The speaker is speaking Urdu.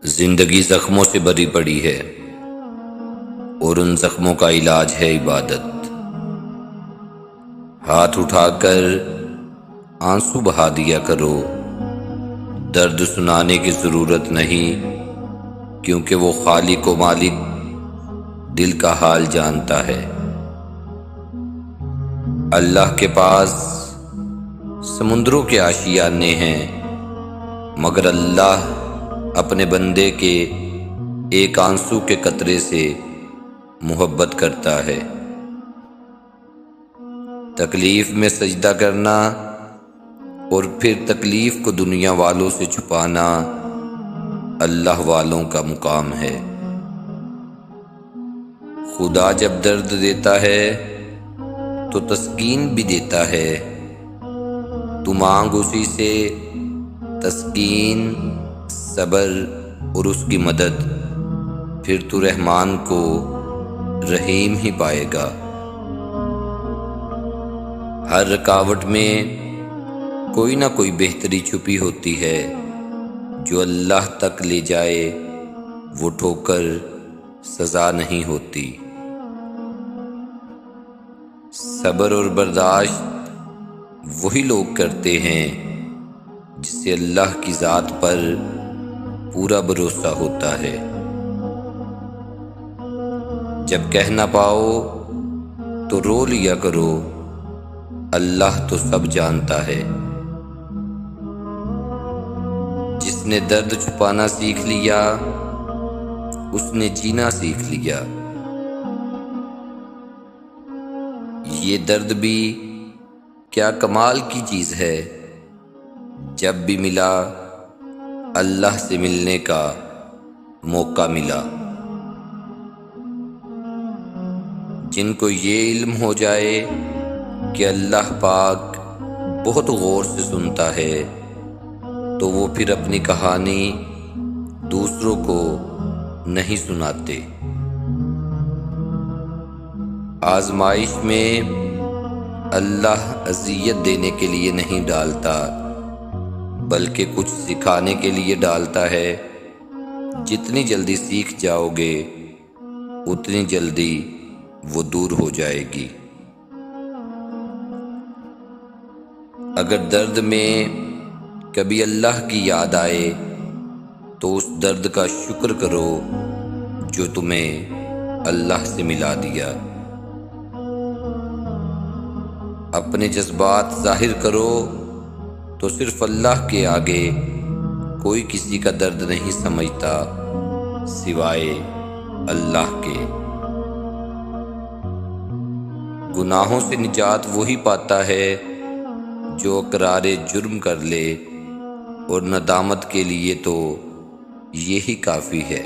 زندگی زخموں سے بھری پڑی ہے اور ان زخموں کا علاج ہے عبادت۔ ہاتھ اٹھا کر آنسو بہا دیا کرو، درد سنانے کی ضرورت نہیں، کیونکہ وہ خالق و مالک دل کا حال جانتا ہے۔ اللہ کے پاس سمندروں کے آشیانے ہیں، مگر اللہ اپنے بندے کے ایک آنسو کے قطرے سے محبت کرتا ہے۔ تکلیف میں سجدہ کرنا اور پھر تکلیف کو دنیا والوں سے چھپانا اللہ والوں کا مقام ہے۔ خدا جب درد دیتا ہے تو تسکین بھی دیتا ہے، تو مانگ اسی سے تسکین، صبر اور اس کی مدد، پھر تو رحمان کو رحیم ہی پائے گا۔ ہر رکاوٹ میں کوئی نہ کوئی بہتری چھپی ہوتی ہے، جو اللہ تک لے جائے وہ ٹھوکر سزا نہیں ہوتی۔ صبر اور برداشت وہی لوگ کرتے ہیں جسے اللہ کی ذات پر پورا بھروسہ ہوتا ہے۔ جب کہہ نہ پاؤ تو رو لیا کرو، اللہ تو سب جانتا ہے۔ جس نے درد چھپانا سیکھ لیا اس نے جینا سیکھ لیا۔ یہ درد بھی کیا کمال کی چیز ہے، جب بھی ملا اللہ سے ملنے کا موقع ملا۔ جن کو یہ علم ہو جائے کہ اللہ پاک بہت غور سے سنتا ہے، تو وہ پھر اپنی کہانی دوسروں کو نہیں سناتے۔ آزمائش میں اللہ اذیت دینے کے لیے نہیں ڈالتا، بلکہ کچھ سکھانے کے لیے ڈالتا ہے۔ جتنی جلدی سیکھ جاؤ گے اتنی جلدی وہ دور ہو جائے گی۔ اگر درد میں کبھی اللہ کی یاد آئے تو اس درد کا شکر کرو جو تمہیں اللہ سے ملا دیا۔ اپنے جذبات ظاہر کرو تو صرف اللہ کے آگے کوئی کسی کا درد نہیں سمجھتا سوائے اللہ کے۔ گناہوں سے نجات وہی پاتا ہے جو اقرار جرم کر لے، اور ندامت کے لیے تو یہی کافی ہے۔